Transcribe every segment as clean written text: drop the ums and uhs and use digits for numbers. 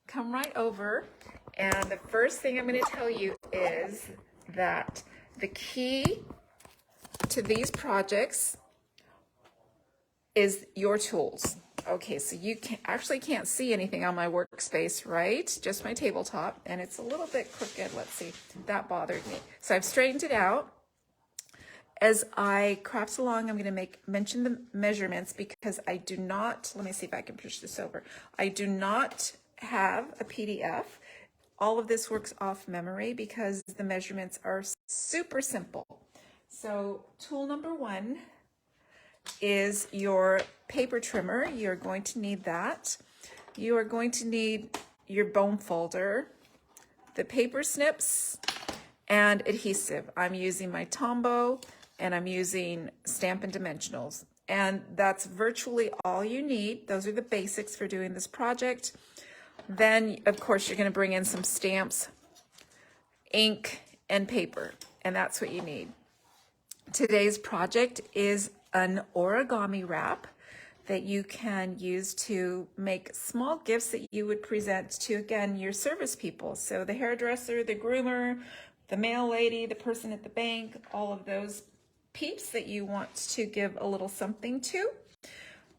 come right over. And the first thing I'm going to tell you is that the key to these projects is your tools. Okay, so you actually can't see anything on my workspace, right? Just my tabletop, and it's a little bit crooked. Let's see, that bothered me. So I've straightened it out. As I craft along, I'm going to mention the measurements because I do not, let me see if I can push this over. I do not have a PDF. All of this works off memory because the measurements are super simple. So tool number one is your paper trimmer. You're going to need that. You are going to need your bone folder, the paper snips, and adhesive. I'm using my Tombow and I'm using Stampin' Dimensionals. And that's virtually all you need. Those are the basics for doing this project. Then, of course, you're going to bring in some stamps, ink, and paper, and that's what you need. Today's project is an origami wrap that you can use to make small gifts that you would present to, again, your service people. So the hairdresser, the groomer, the mail lady, the person at the bank, all of those peeps that you want to give a little something to.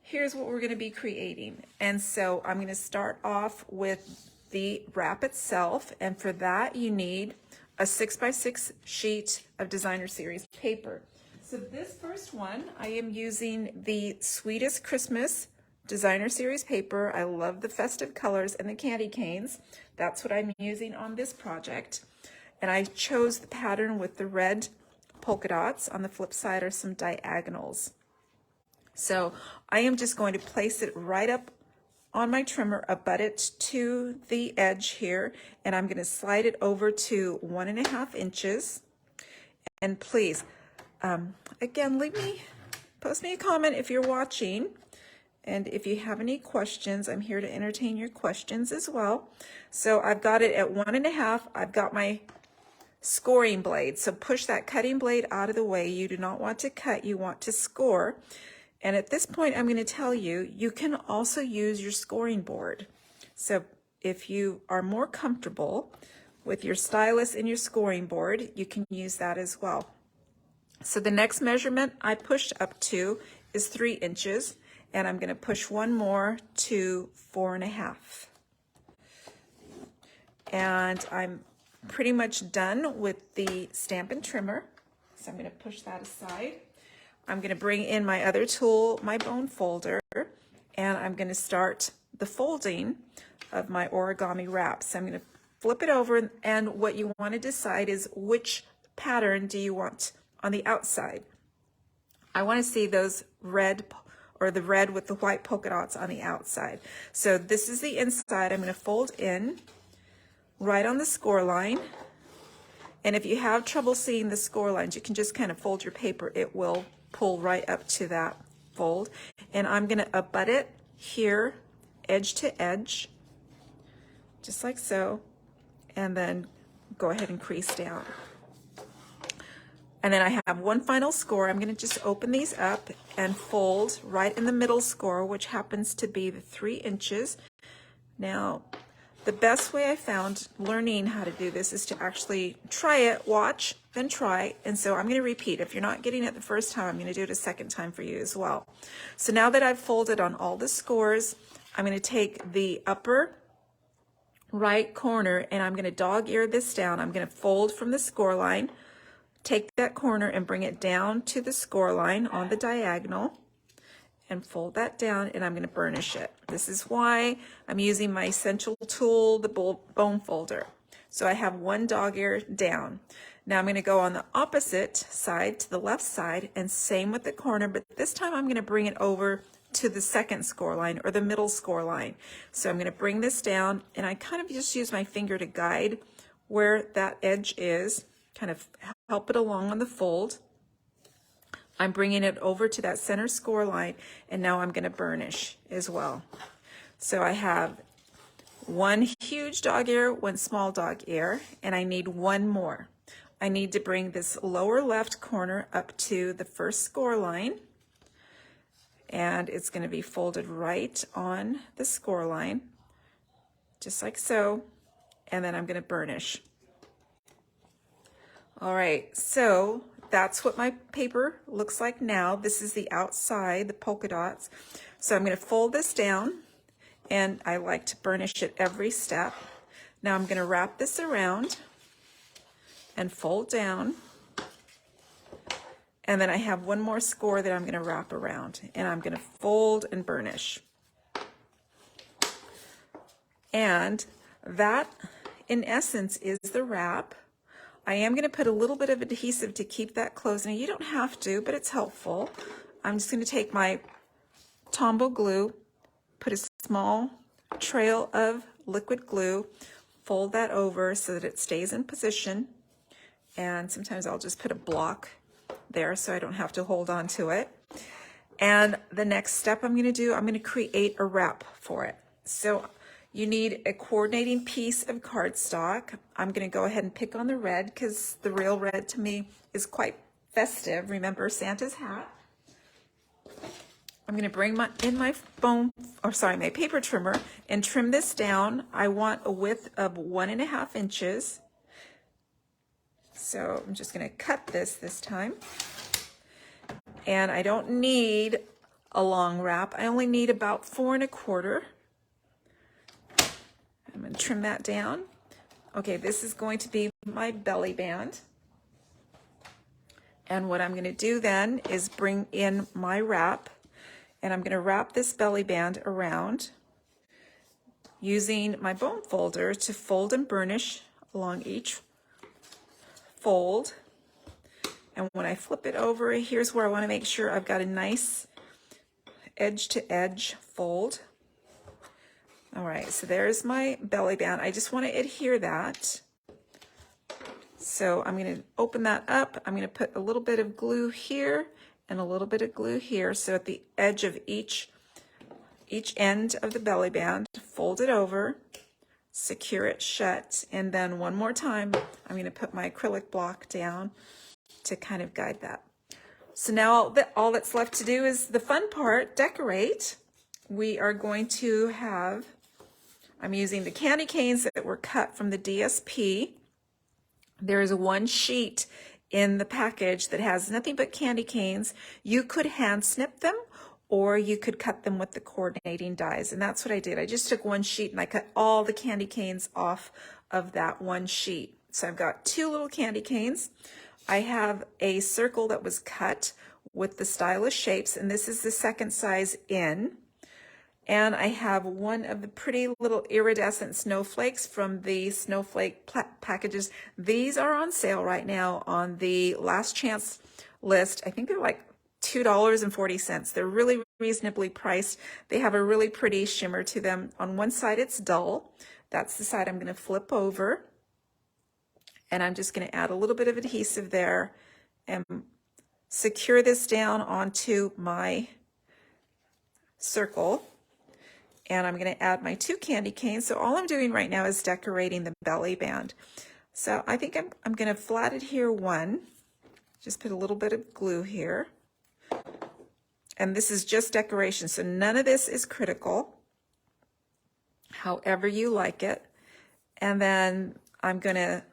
Here's what we're going to be creating. And so I'm going to start off with the wrap itself. And for that, you need a 6x6 sheet of designer series paper. So this first one, I am using the Sweetest Christmas designer series paper. I love the festive colors and the candy canes. That's what I'm using on this project. And I chose the pattern with the red polka dots. On the flip side are some diagonals. So I am just going to place it right up on my trimmer, abut it to the edge here, and I'm going to slide it over to 1.5 inches. And please, again, post me a comment if you're watching, and if you have any questions, I'm here to entertain your questions as well. So I've got it at 1.5. I've got my scoring blade, so push that cutting blade out of the way. You do not want to cut, you want to score. And at this point, I'm going to tell you, you can also use your scoring board. So if you are more comfortable with your stylus and your scoring board, you can use that as well. So the next measurement I pushed up to is 3 inches, and I'm going to push one more to 4.5. And I'm pretty much done with the Stampin' Trimmer. So I'm going to push that aside. I'm going to bring in my other tool, my bone folder, and I'm going to start the folding of my origami wrap. So I'm going to flip it over, and what you want to decide is which pattern do you want on the outside. I want to see those red, or the red with the white polka dots on the outside. So this is the inside. I'm going to fold in right on the score line. And if you have trouble seeing the score lines, you can just kind of fold your paper. It will pull right up to that fold. And I'm going to abut it here, edge to edge, just like so, and then go ahead and crease down. And then I have one final score. I'm going to just open these up and fold right in the middle score, which happens to be the 3 inches. Now, the best way I found learning how to do this is to actually try it, watch, then try. And so I'm going to repeat. If you're not getting it the first time, I'm going to do it a second time for you as well. So now that I've folded on all the scores, I'm going to take the upper right corner and I'm going to dog ear this down. I'm going to fold from the score line, take that corner and bring it down to the score line on the diagonal, and fold that down, and I'm going to burnish it. This is why I'm using my essential tool, the bone folder. So I have one dog ear down. Now I'm going to go on the opposite side, to the left side, and same with the corner, but this time I'm going to bring it over to the second score line, or the middle score line. So I'm going to bring this down, and I kind of just use my finger to guide where that edge is, kind of help it along on the fold. I'm bringing it over to that center score line, and now I'm going to burnish as well. So I have one huge dog ear, one small dog ear, and I need one more. I need to bring this lower left corner up to the first score line, and it's going to be folded right on the score line. just like so, and then I'm going to burnish. All right, so that's what my paper looks like now. This is the outside, the polka dots. So I'm going to fold this down, and I like to burnish it every step. Now I'm going to wrap this around and fold down. And then I have one more score that I'm going to wrap around, and I'm going to fold and burnish. And that, in essence, is the wrap. I am going to put a little bit of adhesive to keep that closed. Now, you don't have to, but it's helpful. I'm just going to take my Tombow glue, put a small trail of liquid glue, fold that over so that it stays in position. And sometimes I'll just put a block there so I don't have to hold on to it. And the next step I'm going to do, I'm going to create a wrap for it. So you need a coordinating piece of cardstock. I'm going to go ahead and pick on the red because the real red to me is quite festive. Remember Santa's hat. I'm going to bring my paper trimmer and trim this down. I want a width of 1.5 inches. So I'm just going to cut this time. And I don't need a long wrap. I only need about 4 1/4. I'm going to trim that down. Okay, this is going to be my belly band. And what I'm going to do then is bring in my wrap, and I'm going to wrap this belly band around using my bone folder to fold and burnish along each fold. And when I flip it over, here's where I want to make sure I've got a nice edge to edge fold. All right, so there's my belly band. I just want to adhere that. So I'm going to open that up. I'm going to put a little bit of glue here and a little bit of glue here. So at the edge of each end of the belly band, fold it over, secure it shut, and then one more time, I'm going to put my acrylic block down to kind of guide that. So now all that's left to do is the fun part, decorate. We are going to have, I'm using the candy canes that were cut from the DSP. There is one sheet in the package that has nothing but candy canes. You could hand snip them, or you could cut them with the coordinating dies. And that's what I did. I just took one sheet and I cut all the candy canes off of that one sheet. So I've got 2 little candy canes. I have a circle that was cut with the stylish shapes, and this is the second size in. And I have one of the pretty little iridescent snowflakes from the snowflake packages. These are on sale right now on the last chance list. I think they're like $2.40. They're really reasonably priced. They have a really pretty shimmer to them. On one side it's dull. That's the side I'm going to flip over. And I'm just going to add a little bit of adhesive there and secure this down onto my circle. And I'm going to add my 2 candy canes. So all I'm doing right now is decorating the belly band. So I think I'm going to flat adhere one. Just put a little bit of glue here. And this is just decoration, so none of this is critical. However you like it. And then I'm going to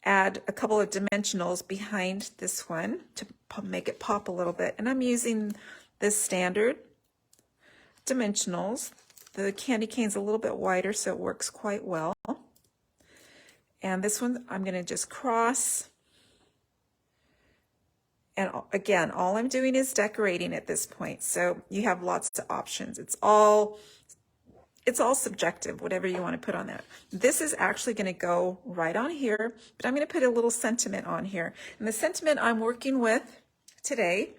add a couple of dimensionals behind this one to make it pop a little bit. And I'm using this standard dimensionals. The candy cane's a little bit wider, so it works quite well. And this one, I'm going to just cross. And again, all I'm doing is decorating at this point. So you have lots of options. It's all subjective, whatever you want to put on that. This is actually going to go right on here, but I'm going to put a little sentiment on here. And the sentiment I'm working with today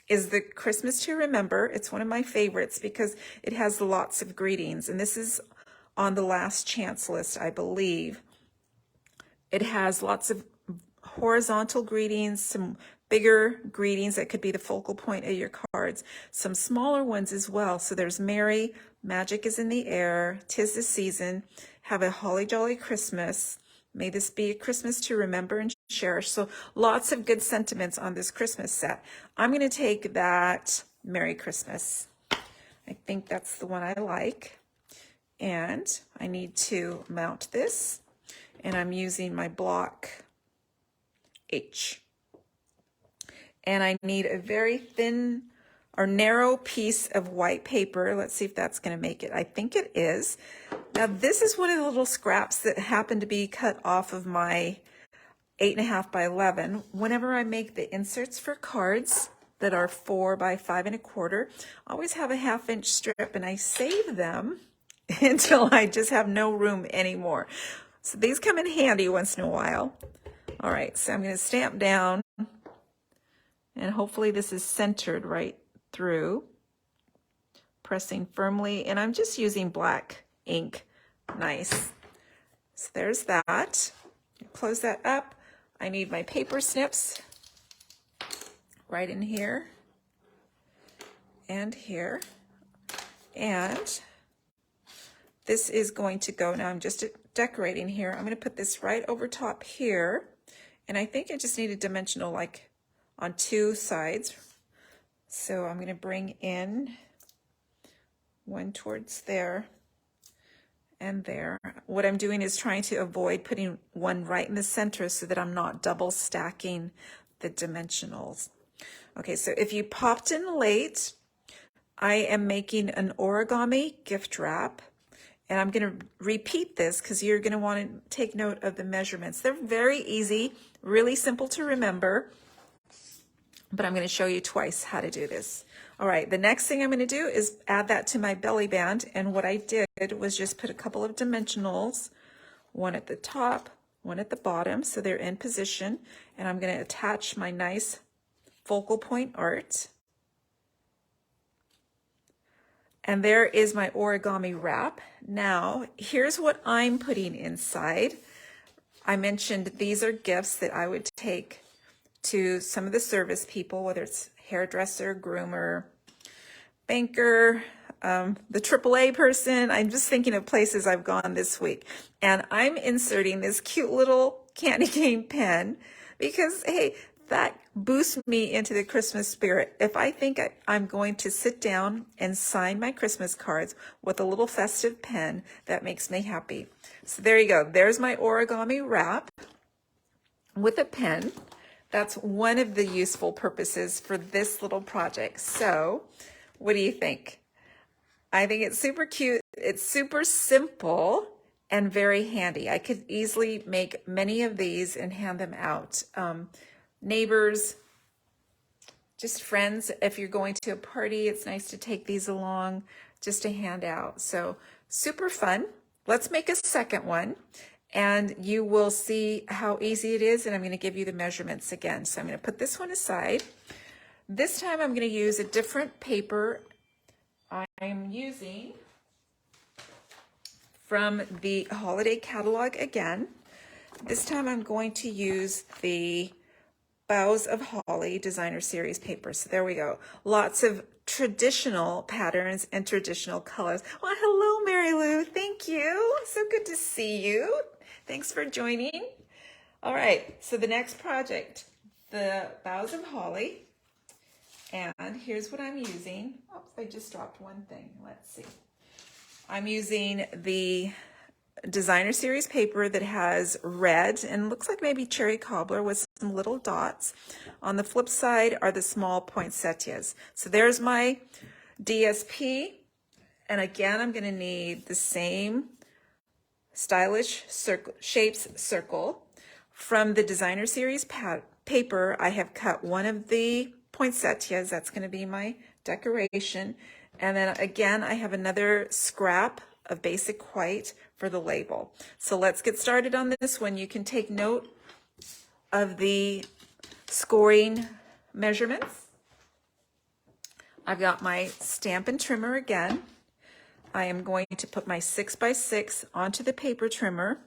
is the Christmas to Remember. It's one of my favorites because it has lots of greetings. And this is on the last chance list, I believe. It has lots of horizontal greetings, some bigger greetings that could be the focal point of your cards, some smaller ones as well. So there's Merry, Magic is in the Air, 'Tis the Season, Have a Holly Jolly Christmas, May this be a Christmas to remember and cherish. So lots of good sentiments on this Christmas set. I'm going to take that Merry Christmas. I think that's the one I like. And I need to mount this, and I'm using my block H. And I need a very thin or narrow piece of white paper. Let's see if that's going to make it. I think it is. Now this is one of the little scraps that happened to be cut off of my 8.5 by 11. Whenever I make the inserts for cards that are 4 by 5.25, I always have a 1/2 inch strip, and I save them until I just have no room anymore. So these come in handy once in a while. All right, so I'm going to stamp down, and hopefully this is centered right through, pressing firmly, and I'm just using black ink. Nice. So there's that. Close that up. I need my paper snips right in here and here. And this is going to go, now I'm just decorating here. I'm going to put this right over top here. And I think I just need a dimensional like on 2 sides. So I'm going to bring in one towards there and there. What I'm doing is trying to avoid putting one right in the center so that I'm not double stacking the dimensionals. Okay, so if you popped in late, I am making an origami gift wrap, and I'm going to repeat this because you're going to want to take note of the measurements. They're very easy, really simple to remember, but I'm going to show you twice how to do this. All right, the next thing I'm going to do is add that to my belly band, and what I did was just put a couple of dimensionals, one at the top, one at the bottom, so they're in position, and I'm going to attach my nice focal point art. And there is my origami wrap. Now, here's what I'm putting inside. I mentioned these are gifts that I would take to some of the service people, whether it's hairdresser, groomer, banker, the AAA person. I'm just thinking of places I've gone this week. And I'm inserting this cute little candy cane pen because, hey, that boosts me into the Christmas spirit. If I think I'm going to sit down and sign my Christmas cards with a little festive pen, that makes me happy. So there you go. There's my origami wrap with a pen. That's one of the useful purposes for this little project. So what do you think? I think it's super cute. It's super simple and very handy. I could easily make many of these and hand them out. Neighbors, just friends. If you're going to a party, it's nice to take these along just to hand out. So super fun. Let's make a second one, and you will see how easy it is, and I'm going to give you the measurements again. So I'm going to put this one aside. This time I'm going to use a different paper. I'm using from the holiday catalog again. This time I'm going to use the Boughs of Holly designer series paper. So there we go. Lots of traditional patterns and traditional colors. Well, hello, Mary Lou. Thank you. So good to see you. Thanks for joining. All right. So the next project, the Boughs of Holly. And here's what I'm using. Oops, I just dropped one thing. Let's see. I'm using the designer series paper that has red and looks like maybe cherry cobbler with some little dots. On the flip side are the small poinsettias. So there's my DSP, and again I'm going to need the same stylish shapes circle. From the designer series paper, I have cut one of the poinsettias. That's going to be my decoration, and then again I have another scrap of basic white for the label. So let's get started on this one. You can take note of the scoring measurements. I've got my Stampin' Trimmer again. I am going to put my 6x6 onto the paper trimmer,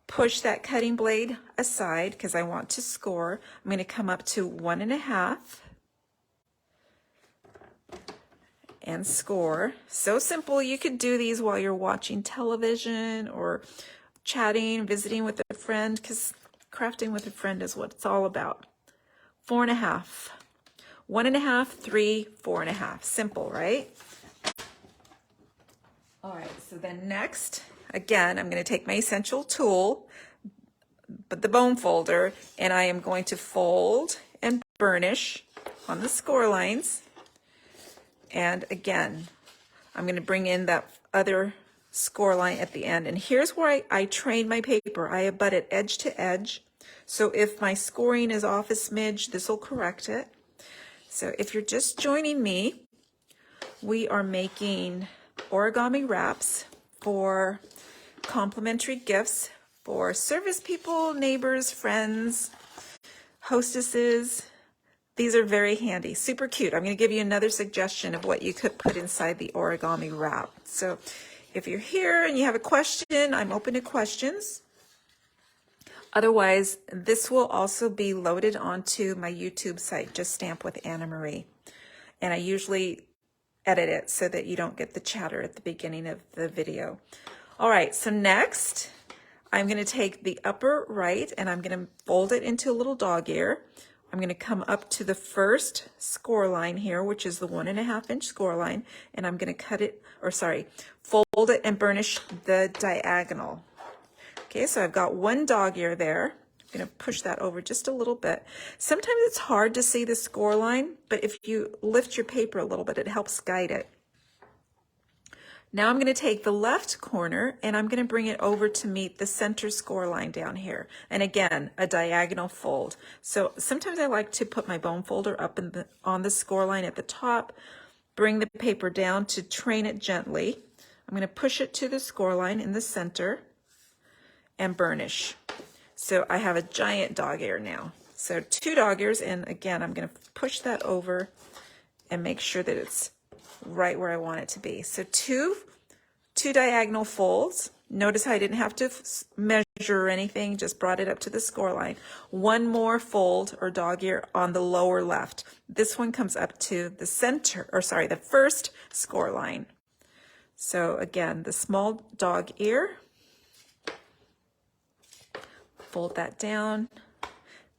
push that cutting blade aside because I want to score. I'm going to come up to 1.5 and score. So simple. You could do these while you're watching television or chatting, visiting with a friend, because crafting with a friend is what it's all about. 4.5. 1.5, 3, 4.5. Simple, right? All right, so then next, again, I'm going to take my essential tool, but the bone folder, and I am going to fold and burnish on the score lines. And again, I'm going to bring in that other score line at the end. And here's where I train my paper. I abut it edge to edge. So if my scoring is off a smidge, this will correct it. So if you're just joining me, we are making origami wraps for complimentary gifts for service people, neighbors, friends, hostesses. These are very handy, super cute. I'm going to give you another suggestion of what you could put inside the origami wrap. So if you're here and you have a question, I'm open to questions. Otherwise, this will also be loaded onto my YouTube site, Just Stamp with Anna Marie. And I usually edit it so that you don't get the chatter at the beginning of the video. All right, so next, I'm going to take the upper right and I'm going to fold it into a little dog ear. I'm going to come up to the first score line here, which is the 1.5 inch score line, and I'm going to cut it, or sorry, fold it and burnish the diagonal. Okay, so I've got one dog ear there. I'm going to push that over just a little bit. Sometimes it's hard to see the score line, but if you lift your paper a little bit, it helps guide it. Now I'm going to take the left corner and I'm going to bring it over to meet the center score line down here. And again, a diagonal fold. So sometimes I like to put my bone folder up on the score line at the top, bring the paper down to train it gently. I'm going to push it to the score line in the center and burnish. So I have a giant dog ear now. So 2 dog ears, and again, I'm going to push that over and make sure that it's right where I want it to be. So two diagonal folds. Notice how I didn't have to measure or anything, just brought it up to the score line. One more fold or dog ear on the lower left. This one comes up to the center, or sorry, the first score line. So again, the small dog ear, fold that down.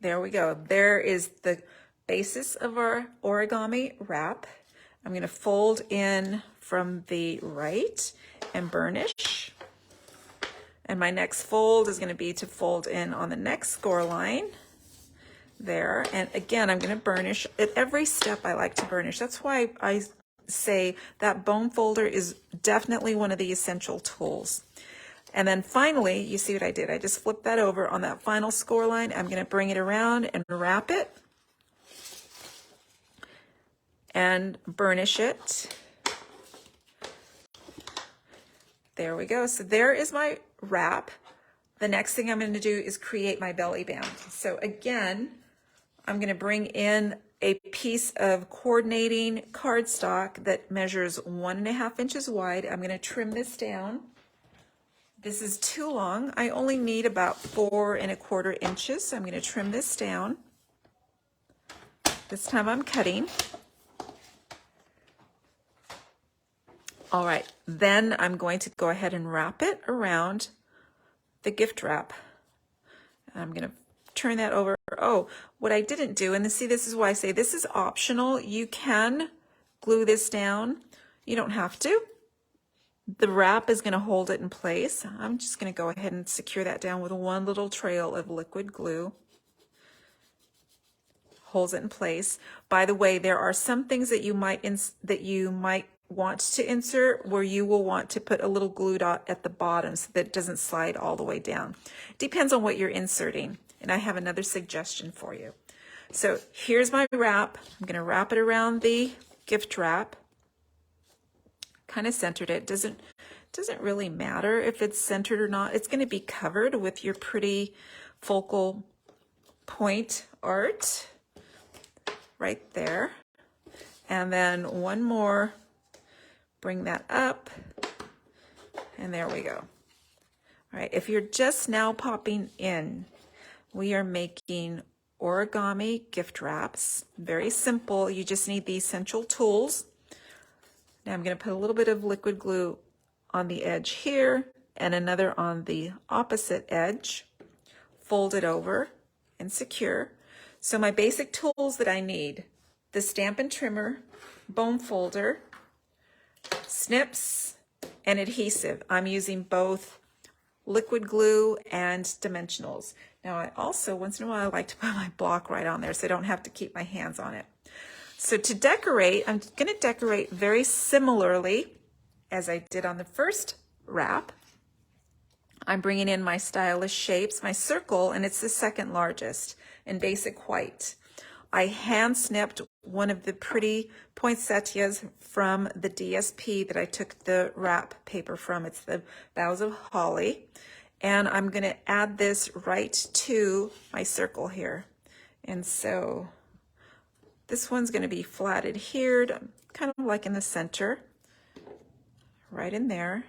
There we go. There is the basis of our origami wrap. I'm going to fold in from the right and burnish. And my next fold is going to be to fold in on the next score line there. And again, I'm going to burnish. At every step I like to burnish. That's why I say that bone folder is definitely one of the essential tools. And then finally, you see what I did? I just flipped that over on that final score line. I'm going to bring it around and wrap it and burnish it. There we go. So there is my wrap. The next thing I'm going to do is create my belly band. So again, I'm going to bring in a piece of coordinating cardstock that measures 1.5 inches wide. I'm going to trim this down. This is too long. I only need about 4.25 inches. So I'm going to trim this down. This time I'm cutting. All right, then I'm going to go ahead and wrap it around the gift wrap. I'm going to turn that over. Oh, what I didn't do, and see, this is why I say this is optional. You can glue this down. You don't have to. The wrap is going to hold it in place. I'm just going to go ahead and secure that down with one little trail of liquid glue. Holds it in place. By the way, there are some things that you might want to insert where you will want to put a little glue dot at the bottom so that it doesn't slide all the way down. Depends on what you're inserting. And I have another suggestion for you. So here's my wrap. I'm going to wrap it around the gift wrap. Kind of centered it. Doesn't really matter if it's centered or not. It's going to be covered with your pretty focal point art right there. And then one more. Bring that up, and there we go. All right, if you're just now popping in, we are making origami gift wraps. Very simple. You just need the essential tools. Now I'm going to put a little bit of liquid glue on the edge here and another on the opposite edge. Fold it over and secure. So my basic tools that I need, the Stampin' Trimmer, bone folder, snips, and adhesive. I'm using both liquid glue and dimensionals. Now I also, once in a while, I like to put my block right on there so I don't have to keep my hands on it. So to decorate, I'm going to decorate very similarly as I did on the first wrap. I'm bringing in my stylish shapes, my circle, and it's the second largest in basic white. I hand snipped one of the pretty poinsettias from the DSP that I took the wrap paper from. It's the Boughs of Holly. And I'm going to add this right to my circle here. And so this one's going to be flatted here, kind of like in the center, right in there.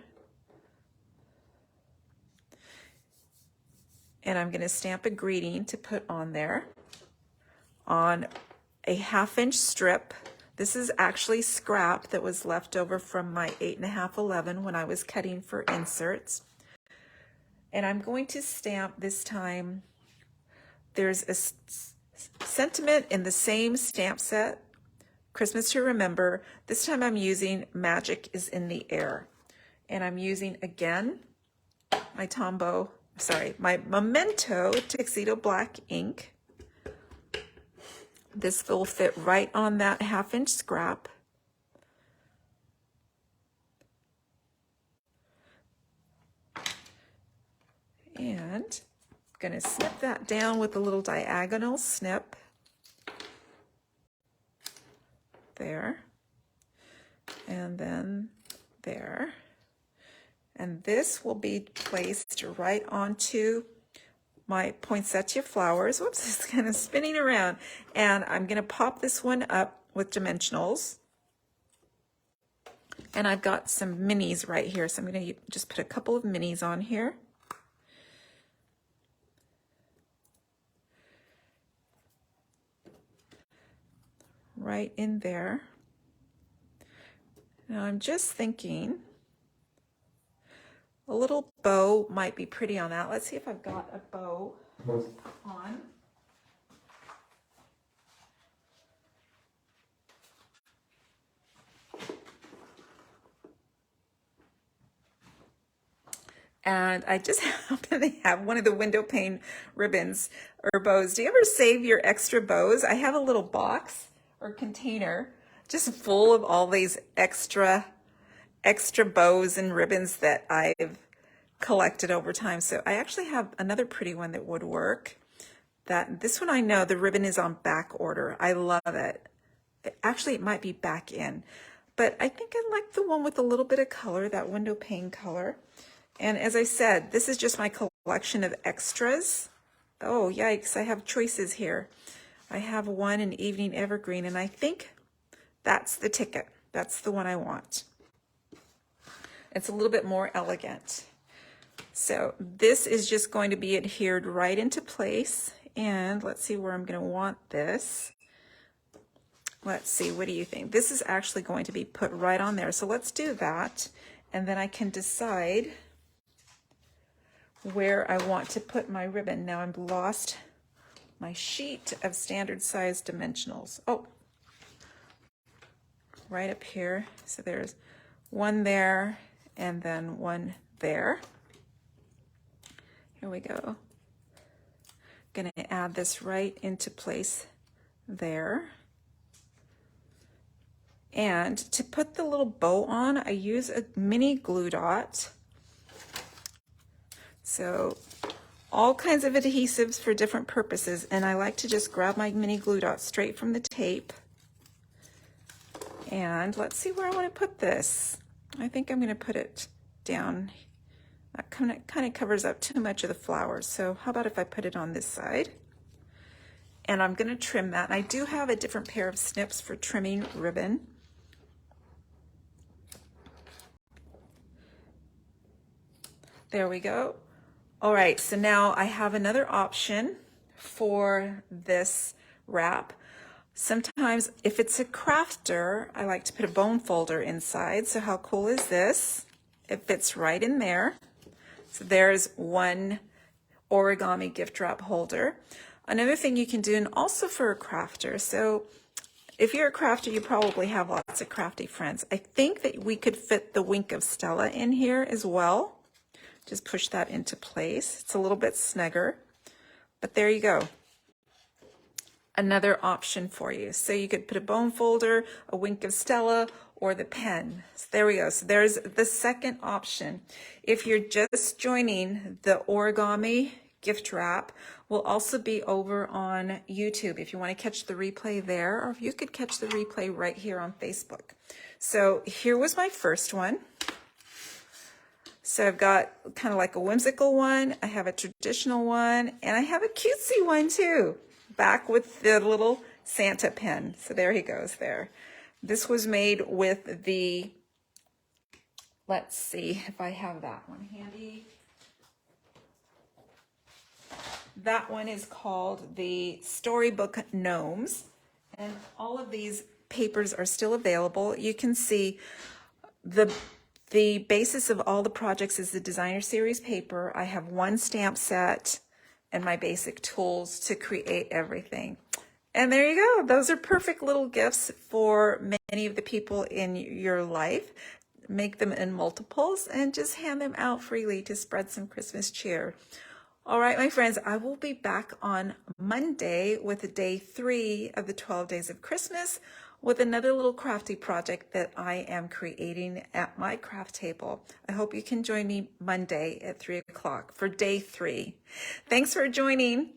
And I'm going to stamp a greeting to put on there on a 1/2-inch strip. This is actually scrap that was left over from my 8.5/11 when I was cutting for inserts. And I'm going to stamp this time. There's a sentiment in the same stamp set, Christmas to Remember. This time I'm using Magic is in the Air. And I'm using, again, my Memento Tuxedo Black ink. This will fit right on that 1/2-inch scrap. And I'm going to snip that down with a little diagonal snip. There. And then there. And this will be placed right onto my poinsettia flowers. Whoops, it's kind of spinning around. And I'm going to pop this one up with dimensionals. And I've got some minis right here. So I'm going to just put a couple of minis on here. Right in there. Now I'm just thinking a little bow might be pretty on that. Let's see if I've got a bow on. And I just happen to have one of the window pane ribbons or bows. Do you ever save your extra bows? I have a little box or container just full of all these extra bows and ribbons that I've collected over time. So I actually have another pretty one that would work. This one I know the ribbon is on back order. I love it. Actually, it might be back in, but I think I like the one with a little bit of color, that window pane color. And as I said, this is just my collection of extras. Oh, yikes, I have choices here. I have one in Evening Evergreen, and I think that's the ticket. That's the one I want. It's a little bit more elegant. So this is just going to be adhered right into place. And let's see where I'm going to want this. Let's see, what do you think? This is actually going to be put right on there. So let's do that. And then I can decide where I want to put my ribbon. Now I've lost my sheet of standard size dimensionals. Oh, right up here. So there's one there and then one there. Here we go. Gonna add this right into place there. And to put the little bow on, I use a mini glue dot. So all kinds of adhesives for different purposes, and I like to just grab my mini glue dot straight from the tape. And let's see where I want to put this. I think I'm going to put it down. That kind of covers up too much of the flowers. So how about if I put it on this side? And I'm going to trim that. And I do have a different pair of snips for trimming ribbon. There we go. All right, so now I have another option for this wrap. Sometimes if it's a crafter, I like to put a bone folder inside. So how cool is this? It fits right in there. So there's one origami gift wrap holder. Another thing you can do, and also for a crafter, so If you're a crafter, you probably have lots of crafty friends. I think that we could fit the wink of Stella in here as well. Just push that into place. It's a little bit snugger, but there you go. Another option for you. So you could put a bone folder, a wink of Stella, or the pen. So there we go. So there's the second option. If you're just joining, the origami gift wrap will also be over on YouTube if you want to catch the replay there, or if you could catch the replay right here on Facebook. So here was my first one. So I've got kind of like a whimsical one, I have a traditional one, and I have a cutesy one too, back with the little Santa pen. So there he goes there. This was made with the, let's see if I have that one handy. That one is called the Storybook Gnomes, and all of these papers are still available. You can see the basis of all the projects is the designer series paper. I have one stamp set and my basic tools to create everything. And there you go. Those are perfect little gifts for many of the people in your life. Make them in multiples and just hand them out freely to spread some Christmas cheer. All right, my friends, I will be back on Monday with day 3 of the 12 days of Christmas with another little crafty project that I am creating at my craft table. I hope you can join me Monday at 3 o'clock for day 3. Thanks for joining.